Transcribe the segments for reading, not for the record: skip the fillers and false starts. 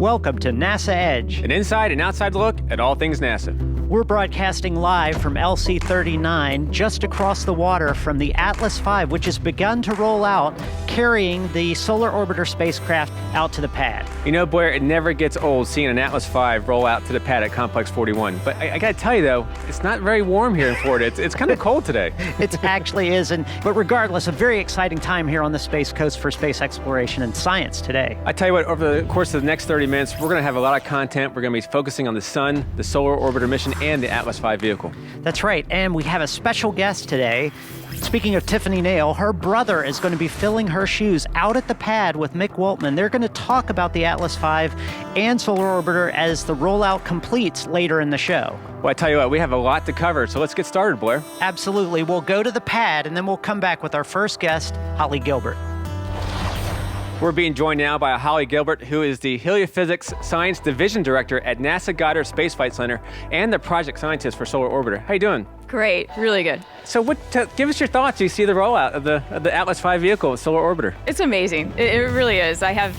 Welcome to NASA Edge. An inside and outside look at all things NASA. We're broadcasting live from LC-39, just across the water from the Atlas V, which has begun to roll out, carrying the Solar Orbiter spacecraft out to the pad. You know, Blair, it never gets old seeing an Atlas V roll out to the pad at Complex 41. But I gotta tell you though, it's not very warm here in Florida. It's kind of cold today. It actually is, but regardless, a very exciting time here on the Space Coast for space exploration and science today. I tell you what, over the course of the next 30 minutes, we're gonna have a lot of content. We're gonna be focusing on the Sun, the Solar Orbiter mission, and the Atlas V vehicle. That's right, and we have a special guest today. Speaking of Tiffany Nail, her brother is going to be filling her shoes out at the pad with Mick Waltman. They're going to talk about the Atlas V and Solar Orbiter as the rollout completes later in the show. Well, I tell you what, we have a lot to cover, so let's get started, Blair. Absolutely. We'll go to the pad, and then we'll come back with our first guest, Holly Gilbert. We're being joined now by Holly Gilbert, who is the Heliophysics Science Division Director at NASA Goddard Space Flight Center and the project scientist for Solar Orbiter. How you doing? Great, really good. So give us your thoughts. You see the rollout of the Atlas V vehicle with Solar Orbiter. It's amazing. It really is. I have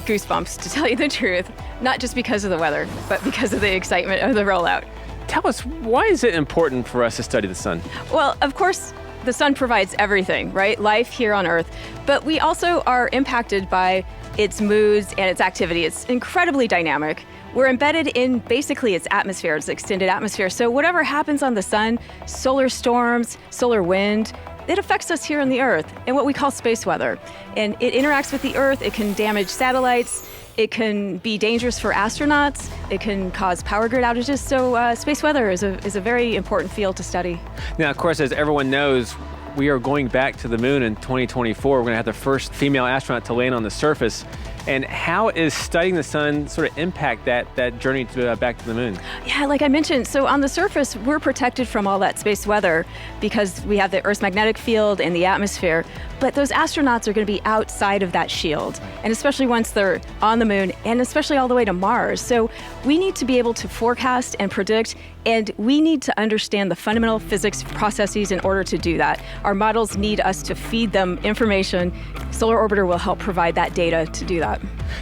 goosebumps, to tell you the truth, not just because of the weather, but because of the excitement of the rollout. Tell us, why is it important for us to study the Sun? Well, of course, the Sun provides everything, right? Life here on Earth. But we also are impacted by its moods and its activity. It's incredibly dynamic. We're embedded in basically its atmosphere, its extended atmosphere. So whatever happens on the Sun, solar storms, solar wind, it affects us here on the Earth in what we call space weather. And it interacts with the Earth. It can damage satellites. It can be dangerous for astronauts. It can cause power grid outages. So space weather is a very important field to study. Now, of course, as everyone knows, we are going back to the moon in 2024. We're going to have the first female astronaut to land on the surface. And how is studying the Sun sort of impact that journey back to the moon? Yeah, like I mentioned, so on the surface, we're protected from all that space weather because we have the Earth's magnetic field and the atmosphere. But those astronauts are going to be outside of that shield, and especially once they're on the moon, and especially all the way to Mars. So we need to be able to forecast and predict, and we need to understand the fundamental physics processes in order to do that. Our models need us to feed them information. Solar Orbiter will help provide that data to do that.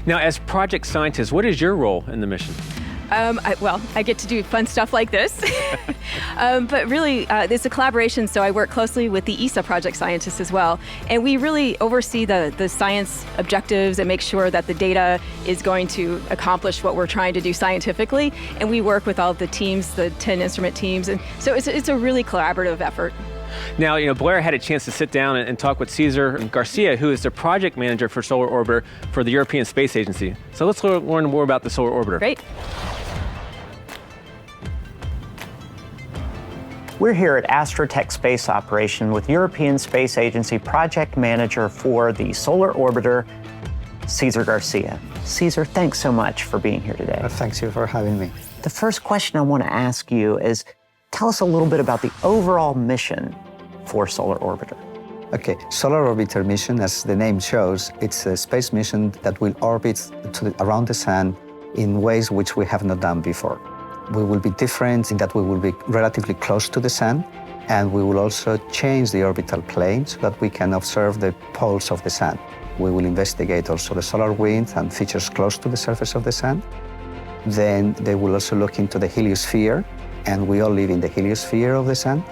Now, as project scientist, what is your role in the mission? I get to do fun stuff like this, but really it's a collaboration, so I work closely with the ESA project scientists as well, and we really oversee the science objectives and make sure that the data is going to accomplish what we're trying to do scientifically, and we work with all of the teams, the 10 instrument teams, and so it's a really collaborative effort. Now, you know, Blair had a chance to sit down and talk with Cesar Garcia, who is the project manager for Solar Orbiter for the European Space Agency. So let's learn more about the Solar Orbiter. Great. We're here at Astrotech Space Operation with European Space Agency project manager for the Solar Orbiter, Cesar Garcia. Cesar, thanks so much for being here today. Thanks you for having me. The first question I want to ask you is, tell us a little bit about the overall mission for Solar Orbiter. Okay, Solar Orbiter mission, as the name shows, it's a space mission that will orbit around the Sun in ways which we have not done before. We will be different in that we will be relatively close to the Sun, and we will also change the orbital plane so that we can observe the poles of the Sun. We will investigate also the solar wind and features close to the surface of the Sun. Then they will also look into the heliosphere, and we all live in the heliosphere of the Sun.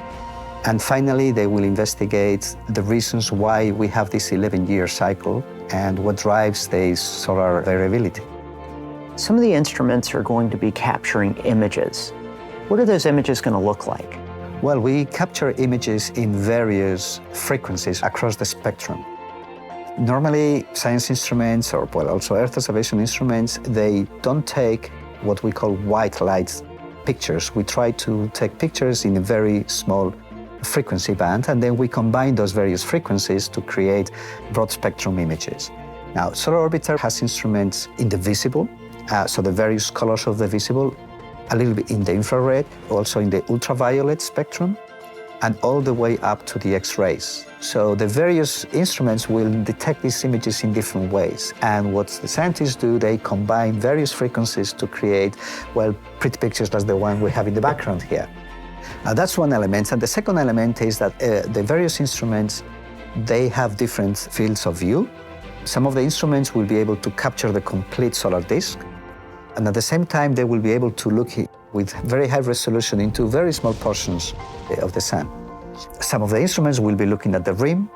And finally, they will investigate the reasons why we have this 11-year cycle and what drives the solar variability. Some of the instruments are going to be capturing images. What are those images going to look like? Well, we capture images in various frequencies across the spectrum. Normally, science instruments, or also Earth observation instruments, they don't take what we call white light pictures. We try to take pictures in a very small frequency band, and then we combine those various frequencies to create broad spectrum images. Now, Solar Orbiter has instruments in the visible, so the various colors of the visible, a little bit in the infrared, also in the ultraviolet spectrum, and all the way up to the X-rays. So the various instruments will detect these images in different ways. And what the scientists do, they combine various frequencies to create, well, pretty pictures like the one we have in the background here. That's one element. And the second element is that the various instruments, they have different fields of view. Some of the instruments will be able to capture the complete solar disk. And at the same time, they will be able to look with very high resolution into very small portions of the sun. Some of the instruments will be looking at the rim,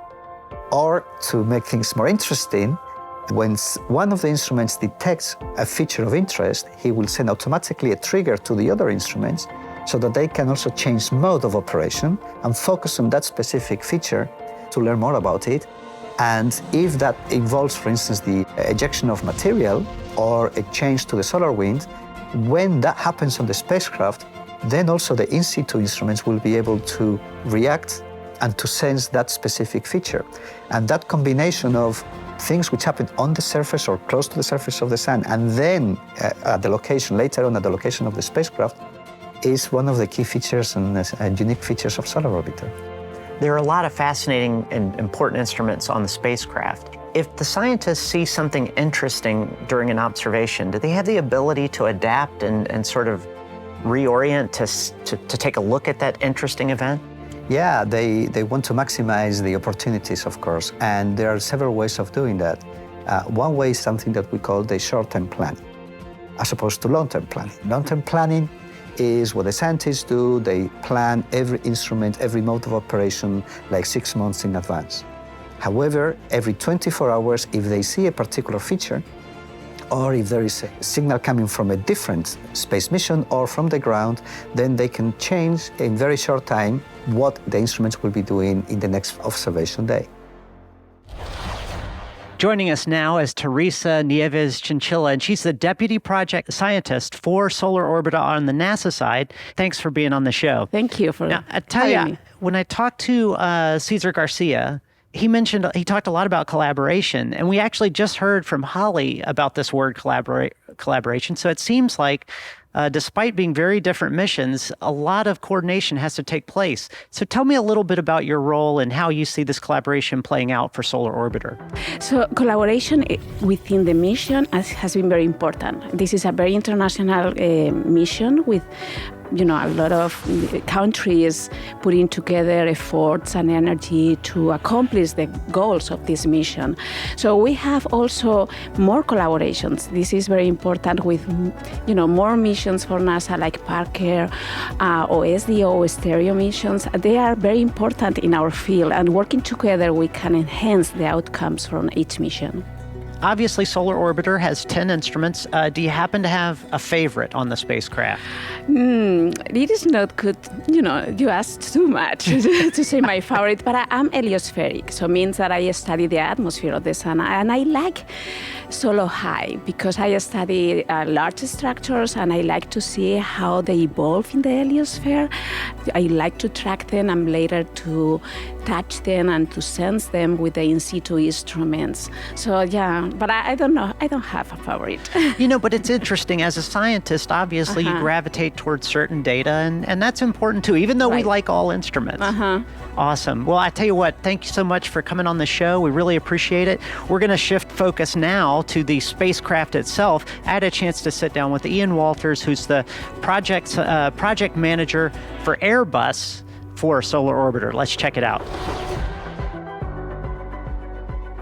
or to make things more interesting, when one of the instruments detects a feature of interest, he will send automatically a trigger to the other instruments so that they can also change mode of operation and focus on that specific feature to learn more about it. And if that involves, for instance, the ejection of material or a change to the solar wind, when that happens on the spacecraft, then also the in situ instruments will be able to react and to sense that specific feature. And that combination of things which happen on the surface or close to the surface of the sun, and then at the location, later on at the location of the spacecraft, is one of the key features and unique features of Solar Orbiter. There are a lot of fascinating and important instruments on the spacecraft. If the scientists see something interesting during an observation, do they have the ability to adapt and sort of reorient to take a look at that interesting event? Yeah, they want to maximize the opportunities, of course, and there are several ways of doing that. One way is something that we call the short-term planning, as opposed to long-term planning. Long-term planning is what the scientists do. They plan every instrument, every mode of operation, like 6 months in advance. However, every 24 hours, if they see a particular feature, or if there is a signal coming from a different space mission or from the ground, then they can change in very short time what the instruments will be doing in the next observation day. Joining us now is Teresa Nieves Chinchilla, and she's the Deputy Project Scientist for Solar Orbiter on the NASA side. Thanks for being on the show. Thank you for having me. When I talked to Cesar Garcia, he talked a lot about collaboration, and we actually just heard from Holly about this word collaboration. So it seems like despite being very different missions, a lot of coordination has to take place. So tell me a little bit about your role and how you see this collaboration playing out for Solar Orbiter. So collaboration within the mission has been very important. This is a very international mission with a lot of countries putting together efforts and energy to accomplish the goals of this mission. So we have also more collaborations. This is very important with, more missions for NASA like Parker or SDO, stereo missions. They are very important in our field, and working together we can enhance the outcomes from each mission. Obviously, Solar Orbiter has 10 instruments. Do you happen to have a favorite on the spacecraft? It is not good, you asked too much to say my favorite, but I'm heliospheric, so it means that I study the atmosphere of the sun, and I like Solo High because I study large structures and I like to see how they evolve in the heliosphere. I like to track them and later to touch them and to sense them with the in situ instruments. So yeah, but I don't know. I don't have a favorite. But it's interesting. As a scientist, obviously you gravitate towards certain data, and that's important too, even though we like all instruments. Awesome. Well, I tell you what, thank you so much for coming on the show. We really appreciate it. We're going to shift focus now to the spacecraft itself. I had a chance to sit down with Ian Walters, who's the project manager for Airbus for Solar Orbiter. Let's check it out.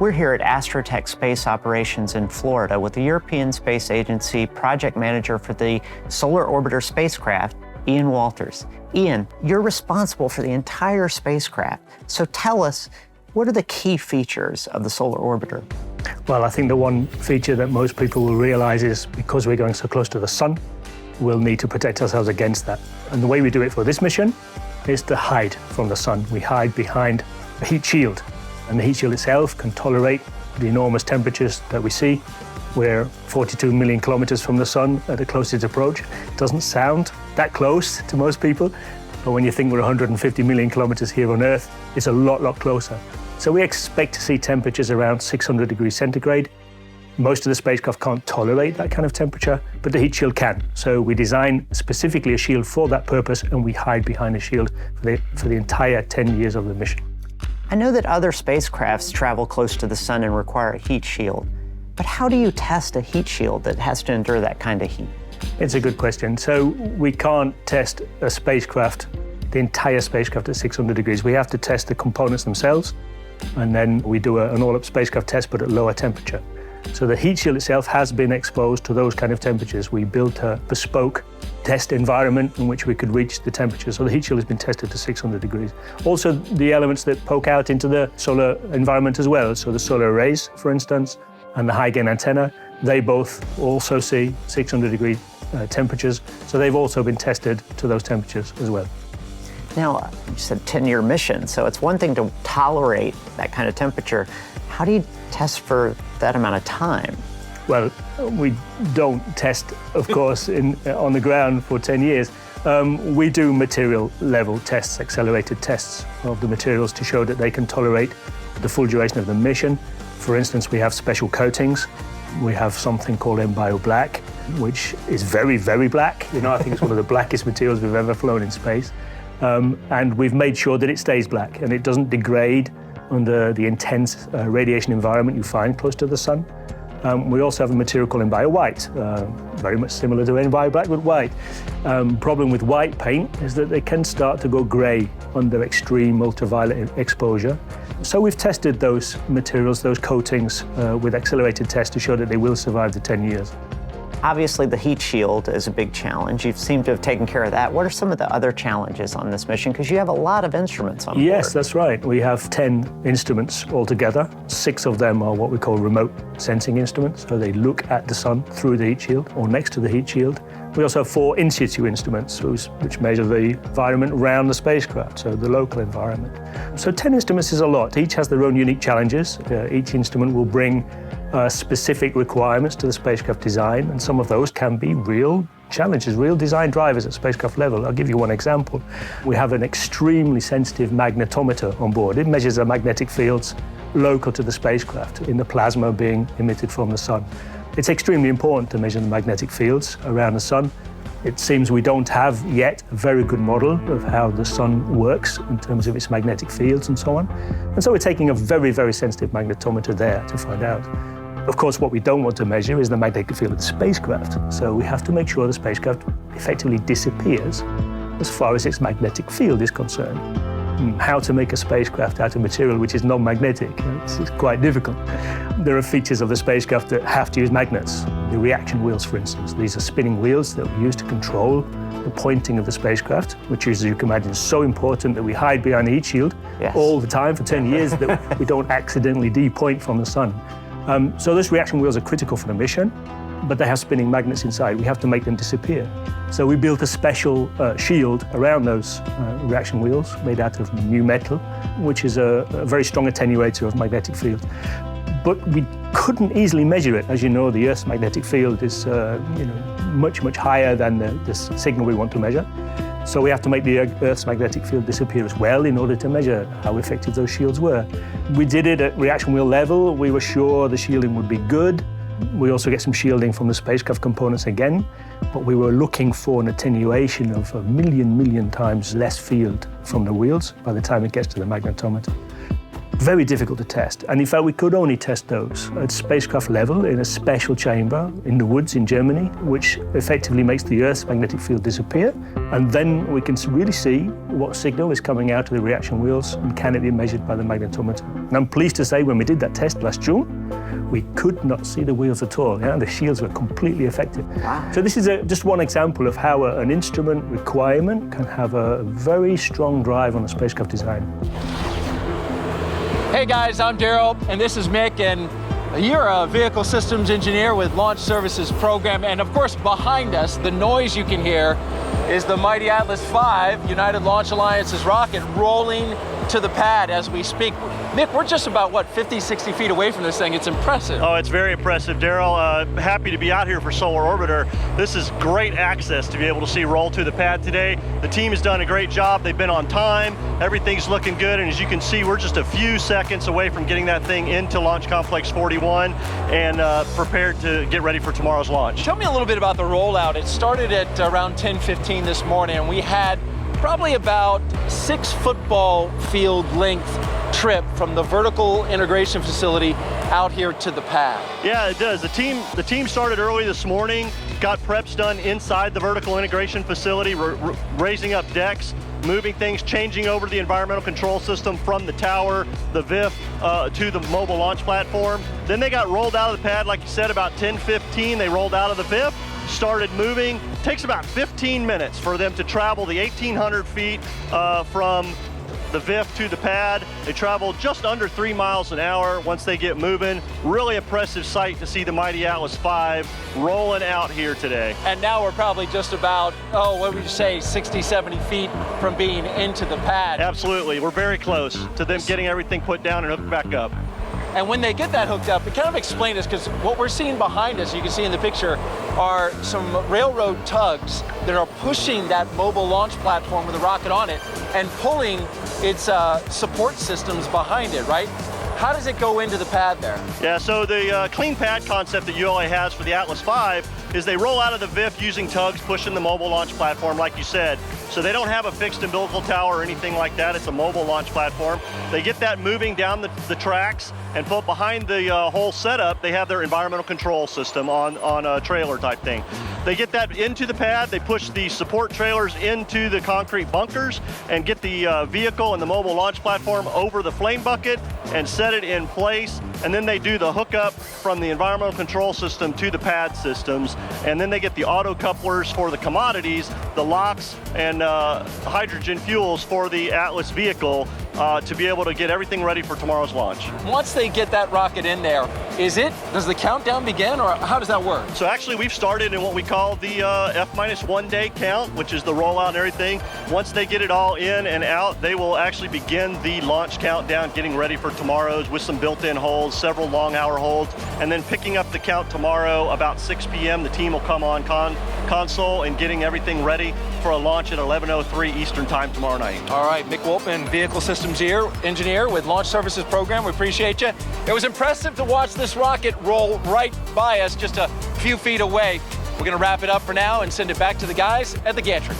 We're here at Astrotech Space Operations in Florida with the European Space Agency project manager for the Solar Orbiter spacecraft, Ian Walters. Ian, you're responsible for the entire spacecraft. So tell us, what are the key features of the Solar Orbiter? Well, I think the one feature that most people will realize is because we're going so close to the sun, we'll need to protect ourselves against that. And the way we do it for this mission is to hide from the sun. We hide behind a heat shield. And the heat shield itself can tolerate the enormous temperatures that we see. We're 42 million kilometers from the sun at the closest approach. It doesn't sound that close to most people, but when you think we're 150 million kilometers here on Earth, it's a lot closer. So we expect to see temperatures around 600 degrees centigrade. Most of the spacecraft can't tolerate that kind of temperature, but the heat shield can. So we design specifically a shield for that purpose, and we hide behind the shield for the entire 10 years of the mission. I know that other spacecrafts travel close to the sun and require a heat shield, but how do you test a heat shield that has to endure that kind of heat? It's a good question. So we can't test a spacecraft, the entire spacecraft at 600 degrees. We have to test the components themselves, and then we do an all-up spacecraft test, but at lower temperature. So the heat shield itself has been exposed to those kind of temperatures. We built a bespoke test environment in which we could reach the temperature. So the heat shield has been tested to 600 degrees. Also, the elements that poke out into the solar environment as well. So the solar arrays, for instance, and the high gain antenna, they both also see 600 degree temperatures. So they've also been tested to those temperatures as well. Now, you said 10-year mission, so it's one thing to tolerate that kind of temperature. How do you test for that amount of time? Well, we don't test, of course, on the ground for 10 years. We do material level tests, accelerated tests of the materials to show that they can tolerate the full duration of the mission. For instance, we have special coatings. We have something called Embio Black, which is very, very black. You know, I think it's one of the blackest materials we've ever flown in space. And we've made sure that it stays black and it doesn't degrade under the intense radiation environment you find close to the sun. We also have a material called Embio White, very much similar to Embio Black, but white. Problem with white paint is that they can start to go grey under extreme ultraviolet exposure. So we've tested those materials, those coatings, with accelerated tests to show that they will survive the 10 years. Obviously, the heat shield is a big challenge. You seem to have taken care of that. What are some of the other challenges on this mission? Because you have a lot of instruments on board. Yes, that's right. We have 10 instruments altogether. 6 of them are what we call remote sensing instruments. So they look at the sun through the heat shield or next to the heat shield. We also have 4 in situ instruments, which measure the environment around the spacecraft, so the local environment. So 10 instruments is a lot. Each has their own unique challenges. Each instrument will bring specific requirements to the spacecraft design, and some of those can be real challenges, real design drivers at spacecraft level. I'll give you one example. We have an extremely sensitive magnetometer on board. It measures the magnetic fields local to the spacecraft in the plasma being emitted from the sun. It's extremely important to measure the magnetic fields around the sun. It seems we don't have yet a very good model of how the sun works in terms of its magnetic fields and so on. And so we're taking a very, very sensitive magnetometer there to find out. Of course, what we don't want to measure is the magnetic field of the spacecraft. So we have to make sure the spacecraft effectively disappears as far as its magnetic field is concerned. How to make a spacecraft out of material which is non-magnetic, it's quite difficult. There are features of the spacecraft that have to use magnets. The reaction wheels, for instance. These are spinning wheels that we use to control the pointing of the spacecraft, which is, as you can imagine, so important that we hide behind the heat shield all the time for 10 years that we don't accidentally depoint from the sun. So those reaction wheels are critical for the mission, but they have spinning magnets inside. We have to make them disappear. So we built a special shield around those reaction wheels made out of new metal, which is a very strong attenuator of magnetic field. But we couldn't easily measure it. As you know, the Earth's magnetic field is much, much higher than the signal we want to measure. So we have to make the Earth's magnetic field disappear as well in order to measure how effective those shields were. We did it at reaction wheel level. We were sure the shielding would be good. We also get some shielding from the spacecraft components again, but we were looking for an attenuation of a million times less field from the wheels by the time it gets to the magnetometer. Very difficult to test, and in fact we could only test those at spacecraft level in a special chamber in the woods in Germany, which effectively makes the Earth's magnetic field disappear, and then we can really see what signal is coming out of the reaction wheels and can it be measured by the magnetometer. And I'm pleased to say when we did that test last June, we could not see the wheels at all. The shields were completely effective. Wow. So this is just one example of how an instrument requirement can have a very strong drive on the spacecraft design. Hey guys, I'm Daryl, and this is Mick, and you're a vehicle systems engineer with Launch Services Program, and of course behind us, the noise you can hear is the mighty Atlas V, United Launch Alliance's rocket, rolling to the pad as we speak. Mick, we're just about, 50, 60 feet away from this thing. It's impressive. Oh, it's very impressive, Daryl. Happy to be out here for Solar Orbiter. This is great access to be able to see roll to the pad today. The team has done a great job. They've been on time. Everything's looking good, and as you can see, we're just a few seconds away from getting that thing into Launch Complex 41 and prepared to get ready for tomorrow's launch. Tell me a little bit about the rollout. It started at around 10:15 this morning, and we had probably about 6 football field length trip from the vertical integration facility out here to the pad. Yeah, it does. The team started early this morning, got preps done inside the vertical integration facility, raising up decks. moving things, changing over the environmental control system from the tower, the VIF, to the mobile launch platform. Then they got rolled out of the pad, like you said, about 10:15. They rolled out of the VIF, started moving. Takes about 15 minutes for them to travel the 1,800 feet from the VIF to the pad. They travel just under 3 miles an hour once they get moving. Really impressive sight to see the mighty Atlas V rolling out here today. And now we're probably just about, what would you say, 60, 70 feet from being into the pad. Absolutely, we're very close to them getting everything put down and hooked back up. And when they get that hooked up, it kind of explain this, because what we're seeing behind us, you can see in the picture, are some railroad tugs that are pushing that mobile launch platform with a rocket on it and pulling its support systems behind it, right? How does it go into the pad there? Yeah, so the clean pad concept that ULA has for the Atlas V is they roll out of the VIF using tugs pushing the mobile launch platform, like you said. So they don't have a fixed umbilical tower or anything like that. It's a mobile launch platform. They get that moving down the tracks, and put behind the whole setup, they have their environmental control system on a trailer type thing. They get that into the pad, they push the support trailers into the concrete bunkers and get the vehicle and the mobile launch platform over the flame bucket and set it in place. And then they do the hookup from the environmental control system to the pad systems. And then they get the auto couplers for the commodities, the LOX and hydrogen fuels for the Atlas vehicle to be able to get everything ready for tomorrow's launch. Once they get that rocket in there, does the countdown begin, or how does that work? So actually we've started in what we call the F-1 day count, which is the rollout and everything. Once they get it all in and out, they will actually begin the launch countdown, getting ready for tomorrow's with some built-in holds, several long hour holds, and then picking up the count tomorrow about 6 p.m. The team will come on console and getting everything ready for a launch at 11:03 Eastern time tomorrow night. All right, Mick Wolfman, Vehicle Systems Engineer with Launch Services Program. We appreciate you. It was impressive to watch this rocket roll right by us just a few feet away. We're going to wrap it up for now and send it back to the guys at the gantry.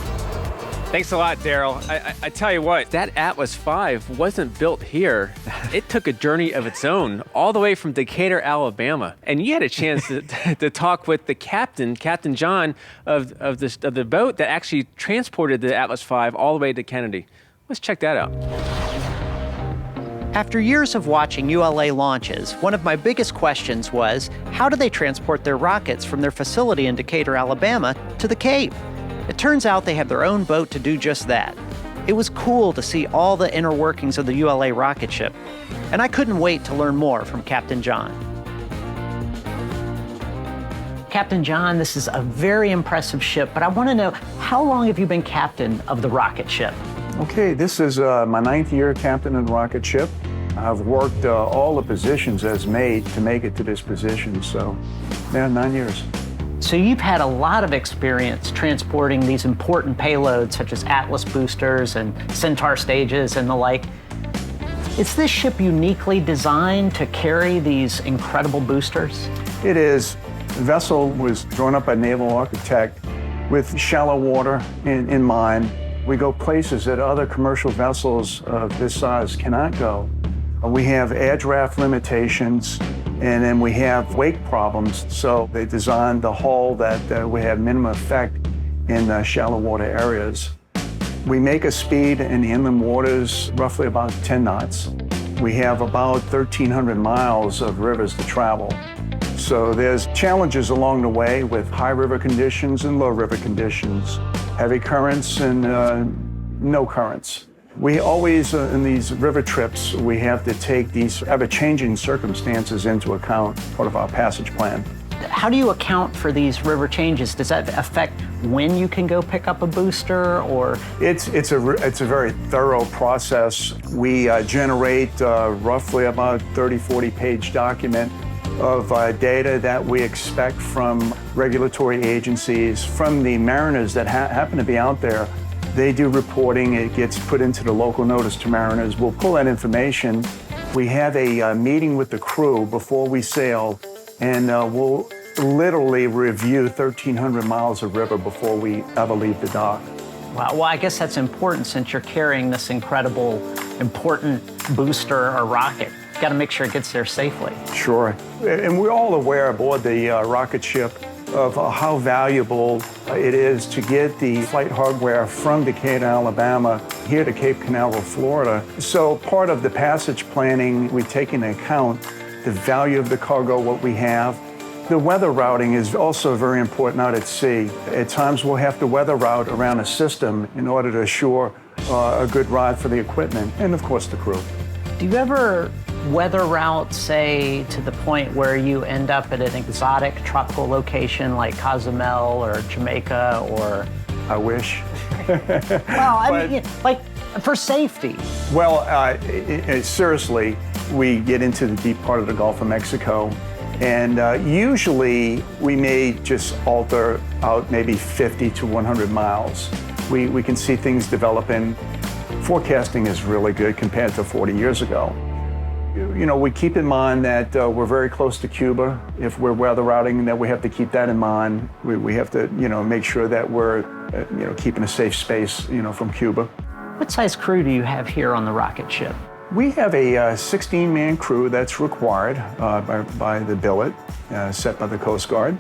Thanks a lot, Daryl. I tell you what, that Atlas V wasn't built here. It took a journey of its own, all the way from Decatur, Alabama. And you had a chance to talk with the captain, Captain John, of the boat that actually transported the Atlas V all the way to Kennedy. Let's check that out. After years of watching ULA launches, one of my biggest questions was, how do they transport their rockets from their facility in Decatur, Alabama to the Cape? It turns out they have their own boat to do just that. It was cool to see all the inner workings of the ULA rocket ship, and I couldn't wait to learn more from Captain John. Captain John, this is a very impressive ship, but I want to know, how long have you been captain of the rocket ship? Okay, this is my 9th year captain of the rocket ship. I've worked all the positions as mate to make it to this position, so yeah, 9 years. So you've had a lot of experience transporting these important payloads such as Atlas boosters and Centaur stages and the like. Is this ship uniquely designed to carry these incredible boosters? It is. The vessel was drawn up by a naval architect with shallow water in mind. We go places that other commercial vessels of this size cannot go. We have air draft limitations, and then we have wake problems, so they designed the hull that we have minimum effect in shallow water areas. We make a speed in the inland waters roughly about 10 knots. We have about 1,300 miles of rivers to travel. So there's challenges along the way with high river conditions and low river conditions, heavy currents and no currents. We always, in these river trips, we have to take these ever-changing circumstances into account, part of our passage plan. How do you account for these river changes? Does that affect when you can go pick up a booster, or? It's a very thorough process. We generate roughly about 40 page document of data that we expect from regulatory agencies, from the mariners that happen to be out there. They do reporting, it gets put into the local notice to mariners. We'll pull that information. We have a meeting with the crew before we sail, and we'll literally review 1,300 miles of river before we ever leave the dock. Wow, well, I guess that's important since you're carrying this incredible, important booster or rocket. You've got to make sure it gets there safely. Sure, and we're all aware aboard the rocket ship of how valuable it is to get the flight hardware from Decatur, Alabama, here to Cape Canaveral, Florida. So part of the passage planning, we take into account the value of the cargo, what we have. The weather routing is also very important out at sea. At times we'll have to weather route around a system in order to assure a good ride for the equipment and, of course, the crew. Do you ever weather route, say, to the point where you end up at an exotic tropical location like Cozumel or Jamaica or... I wish. Well, I mean, like, for safety. Well, seriously, we get into the deep part of the Gulf of Mexico, and usually we may just alter out maybe 50 to 100 miles. We can see things developing. Forecasting is really good compared to 40 years ago. You know, we keep in mind that we're very close to Cuba. If we're weather routing, that we have to keep that in mind. We have to, make sure that we're, keeping a safe space, from Cuba. What size crew do you have here on the rocket ship? We have a 16-man crew that's required by the billet set by the Coast Guard.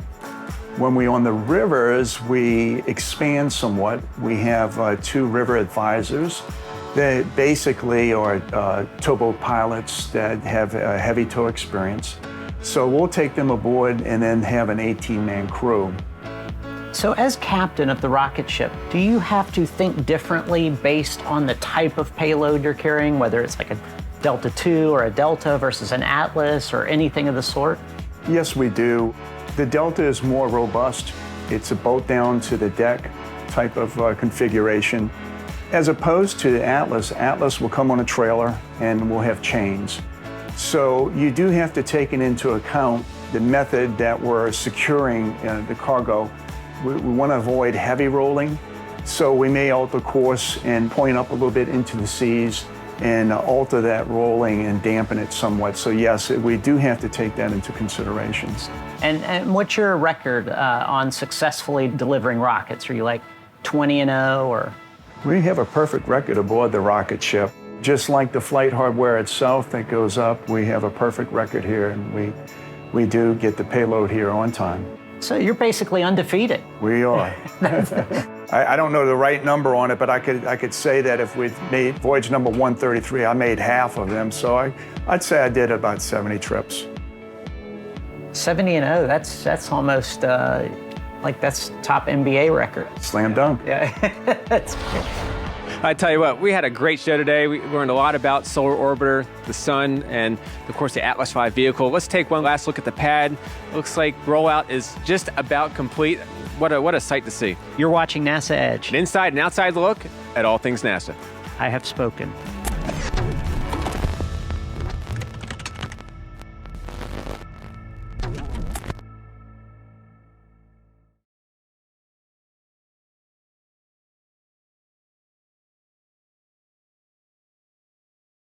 When we're on the rivers, we expand somewhat. We have 2 river advisors. They basically are towboat pilots that have heavy tow experience. So we'll take them aboard and then have an 18-man crew. So as captain of the rocket ship, do you have to think differently based on the type of payload you're carrying, whether it's like a Delta II or a Delta versus an Atlas or anything of the sort? Yes, we do. The Delta is more robust. It's a boat down to the deck type of configuration. As opposed to the Atlas, Atlas will come on a trailer and will have chains. So you do have to take into account the method that we're securing the cargo. We want to avoid heavy rolling, so we may alter course and point up a little bit into the seas and alter that rolling and dampen it somewhat. So yes, we do have to take that into consideration. And what's your record on successfully delivering rockets? Are you like 20-0 or? We have a perfect record aboard the rocket ship. Just like the flight hardware itself that goes up, we have a perfect record here, and we do get the payload here on time. So you're basically undefeated. We are. I don't know the right number on it, but I could say that if we made voyage number 133, I made half of them. So I'd say I did about 70 trips. 70-0, that's almost that's top NBA record. Slam dunk. Yeah. That's great. I tell you what, we had a great show today. We learned a lot about Solar Orbiter, the sun, and of course the Atlas V vehicle. Let's take one last look at the pad. Looks like rollout is just about complete. What a sight to see. You're watching NASA Edge. An inside and outside look at all things NASA. I have spoken.